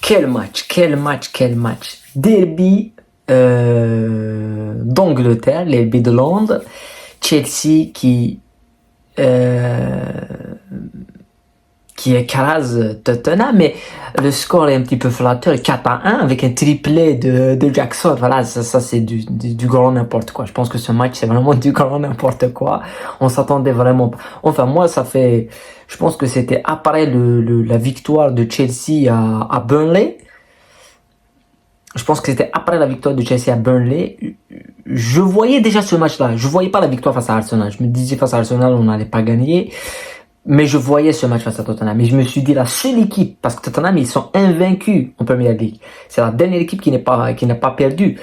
Quel match, quel match, quel match. Derby d'Angleterre, derby de Londres. Chelsea euh, qui écrase Tottenham, mais le score est un petit peu flatteur, 4-1 avec un triplé de Jackson. Voilà, ça c'est du grand n'importe quoi. Je pense que ce match c'est vraiment du grand n'importe quoi. On s'attendait vraiment pas. Enfin moi je pense que c'était après la victoire de Chelsea à Burnley. Je pense que c'était après la victoire de Chelsea à Burnley. Je voyais déjà ce match-là. Je voyais pas la victoire face à Arsenal. Je me disais face à Arsenal, on n'allait pas gagner. Mais je voyais ce match face à Tottenham. Et je me suis dit, la seule équipe, parce que Tottenham, ils sont invaincus en Premier League. C'est la dernière équipe qui n'a pas perdu.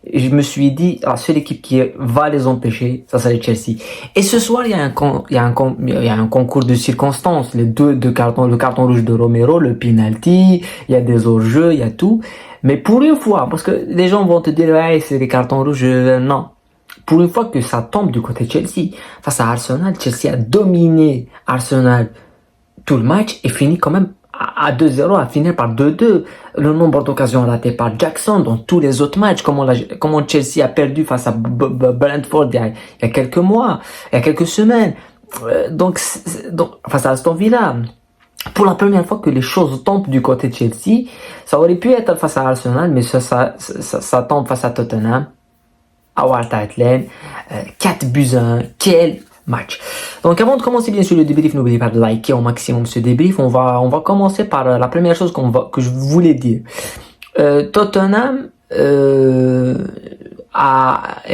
Et je me suis dit, la seule équipe qui va les empêcher, ça c'est Chelsea. Et ce soir, il y a un concours de circonstances. Deux cartons, le carton rouge de Romero, le penalty, il y a des hors-jeux, il y a tout. Mais pour une fois, parce que les gens vont te dire, ouais, c'est des cartons rouges, non. Pour une fois que ça tombe du côté de Chelsea, face à Arsenal, Chelsea a dominé Arsenal tout le match et finit quand même à 2-0, à finir par 2-2. Le nombre d'occasions ratées par Jackson dans tous les autres matchs, comment Chelsea a perdu face à Brentford il y a quelques mois, il y a quelques semaines. Donc face à Aston Villa. Pour la première fois que les choses tombent du côté de Chelsea, ça aurait pu être face à Arsenal, mais ça tombe face à Tottenham, à White Hart Lane, 4-1, quel match. Donc avant de commencer bien sûr le débrief, n'oubliez pas de liker au maximum ce débrief. On va commencer par la première chose que je voulais dire. Tottenham est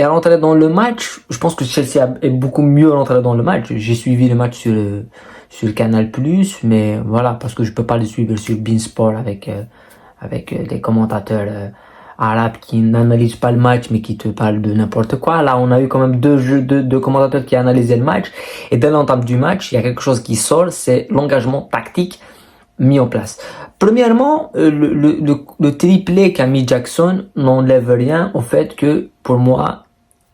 rentré dans le match. Je pense que Chelsea est beaucoup mieux rentré dans le match. J'ai suivi le match sur le Canal+, mais voilà, parce que je peux pas le suivre sur beIN Sport avec des commentateurs arabes qui n'analysent pas le match mais qui te parlent de n'importe quoi. Là, on a eu quand même deux commentateurs qui analysaient le match, et dès l'entame du match, il y a quelque chose qui sort, c'est l'engagement tactique mis en place. Premièrement, le triplé qu'a mis Jackson n'enlève rien au fait que, pour moi,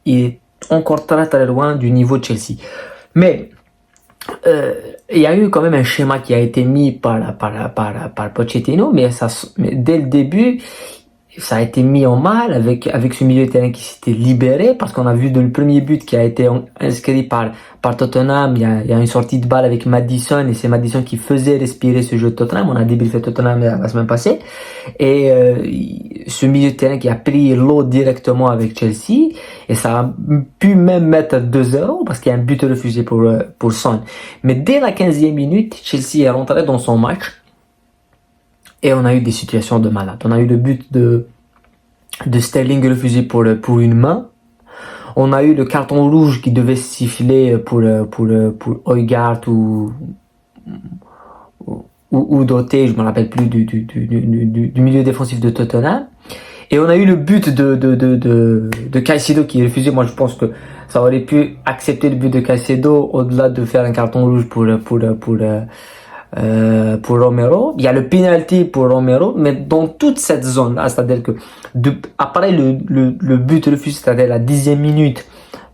il est encore très très loin du niveau de Chelsea. Mais il y a eu quand même un schéma qui a été mis par Pochettino, mais dès le début, ça a été mis en mal avec ce milieu de terrain qui s'était libéré, parce qu'on a vu le premier but qui a été inscrit par Tottenham, il y a une sortie de balle avec Maddison, et c'est Maddison qui faisait respirer ce jeu de Tottenham. On a débriefé Tottenham la semaine passée, et ce milieu de terrain qui a pris l'eau directement avec Chelsea, et ça a pu même mettre 2-0 parce qu'il y a un but refusé pour Son. Mais dès la 15e minute, Chelsea est rentré dans son match. Et on a eu des situations de malade. On a eu le but de Sterling refusé pour une main. On a eu le carton rouge qui devait siffler pour Højgård ou Doté, je me rappelle plus du milieu défensif de Tottenham. Et on a eu le but de Caicedo qui est refusé. Moi, je pense que ça aurait pu accepter le but de Caicedo au-delà de faire un carton rouge pour Romero. Il y a le penalty pour Romero, mais dans toute cette zone-là, c'est-à-dire que après le but refusé, c'est-à-dire la 10e minute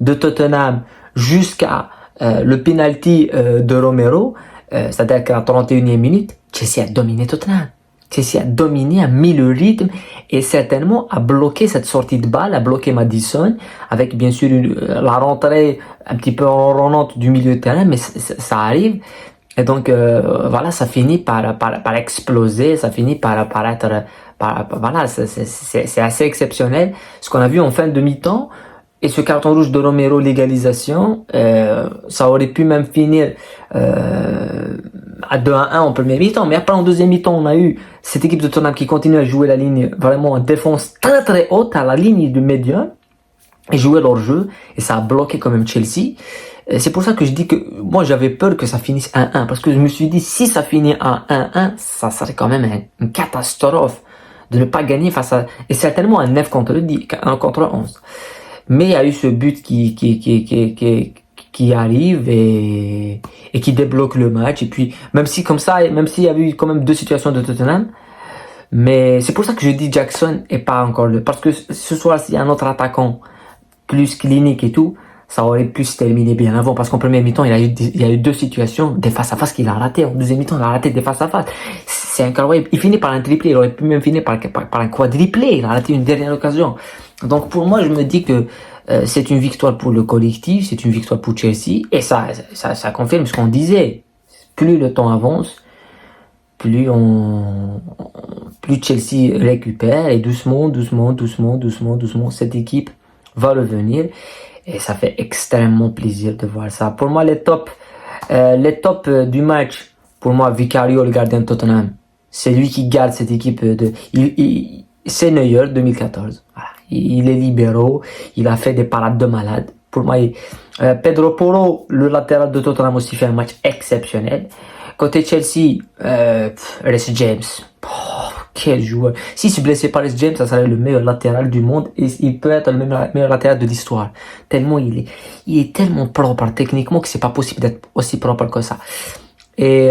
de Tottenham jusqu'à le penalty de Romero, c'est-à-dire qu'à la 31e minute, Chelsea a dominé Tottenham. Chelsea a dominé, a mis le rythme et certainement a bloqué cette sortie de balle, a bloqué Maddison avec bien sûr la rentrée un petit peu enrôlante du milieu de terrain, mais ça arrive. Et donc voilà, ça finit par exploser, ça finit par être voilà, c'est assez exceptionnel ce qu'on a vu en fin de mi-temps. Et ce carton rouge de Romero, l'égalisation, ça aurait pu même finir à 2-1 en premier mi-temps, mais après en deuxième mi-temps, on a eu cette équipe de Tottenham qui continue à jouer la ligne vraiment en défense très très haute, à la ligne du médian, et jouer leur jeu, et ça a bloqué quand même Chelsea. C'est pour ça que je dis que moi j'avais peur que ça finisse 1-1, parce que je me suis dit si ça finit à 1-1, ça serait quand même une catastrophe de ne pas gagner face à, et certainement un 9 contre 11. Mais il y a eu ce but qui arrive et qui débloque le match. Et puis, même si comme ça, même s'il y avait eu quand même deux situations de Tottenham, mais c'est pour ça que je dis Jackson est pas encore parce que ce soir, s'il y a un autre attaquant plus clinique et tout, ça aurait pu se terminer bien avant, parce qu'en premier mi-temps, il y a eu deux situations, des face-à-face qu'il a raté. En deuxième mi-temps, il a raté des face-à-face. C'est incroyable. Il finit par un triplé, il aurait pu même finir par un quadriplé. Il a raté une dernière occasion. Donc pour moi, je me dis que c'est une victoire pour le collectif, c'est une victoire pour Chelsea, et ça confirme ce qu'on disait. Plus le temps avance, plus Chelsea récupère, et doucement, cette équipe va revenir. Et ça fait extrêmement plaisir de voir ça. Pour moi, les tops du match, pour moi, Vicario, le gardien de Tottenham, c'est lui qui garde cette équipe c'est Neuer 2014. Voilà. Il est libéraux, il a fait des parades de malade. Pour moi, Pedro Porro, le latéral de Tottenham aussi fait un match exceptionnel. Côté Chelsea, Reece James. Oh, quel joueur. S'il se blessait pas Reece James, ça serait le meilleur latéral du monde, et il peut être le meilleur latéral de l'histoire. Tellement il est tellement propre techniquement que c'est pas possible d'être aussi propre que ça. Et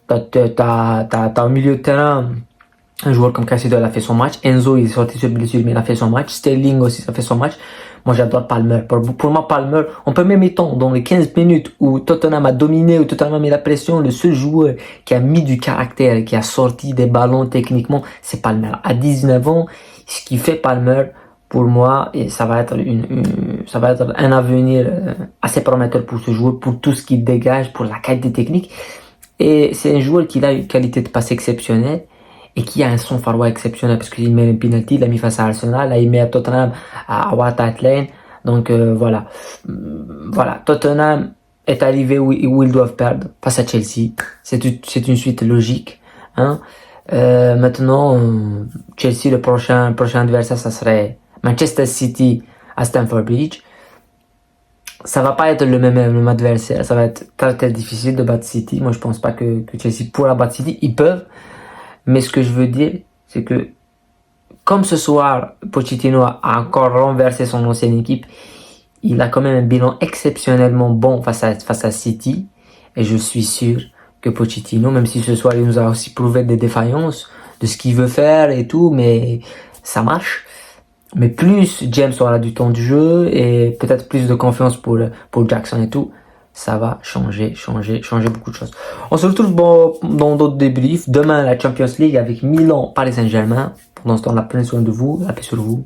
t'as au milieu de terrain un joueur comme Caicedo, il a fait son match. Enzo, il est sorti sur blessure, mais il a fait son match. Sterling aussi, ça fait son match. Moi, j'adore Palmer. Pour moi, Palmer, on peut même étendre dans les 15 minutes où Tottenham a dominé, où Tottenham a mis la pression, le seul joueur qui a mis du caractère, qui a sorti des ballons techniquement, c'est Palmer. À 19 ans, ce qui fait Palmer, pour moi, et ça va être un avenir assez prometteur pour ce joueur, pour tout ce qu'il dégage, pour la qualité technique. Et c'est un joueur qui a une qualité de passe exceptionnelle, et qui a un sang-froid exceptionnel, parce qu'il met un penalty, il l'a mis face à Arsenal, là il met à Tottenham à White Hart Lane. Donc voilà, Tottenham est arrivé où ils doivent perdre, face à Chelsea. C'est une suite logique, hein. Maintenant, Chelsea, le prochain adversaire, ça serait Manchester City à Stamford Bridge. Ça va pas être le même adversaire, ça va être très très difficile de battre City. Moi je pense pas que Chelsea pourra battre City. Ils peuvent, mais ce que je veux dire, c'est que comme ce soir, Pochettino a encore renversé son ancienne équipe, il a quand même un bilan exceptionnellement bon face à City. Et je suis sûr que Pochettino, même si ce soir il nous a aussi prouvé des défaillances de ce qu'il veut faire et tout, mais ça marche. Mais plus James aura du temps de jeu et peut-être plus de confiance pour Jackson et tout, ça va changer beaucoup de choses. On se retrouve dans d'autres débriefs. Demain, la Champions League avec Milan, Paris Saint-Germain. Pendant ce temps, prenez soin de vous, la paix sur vous.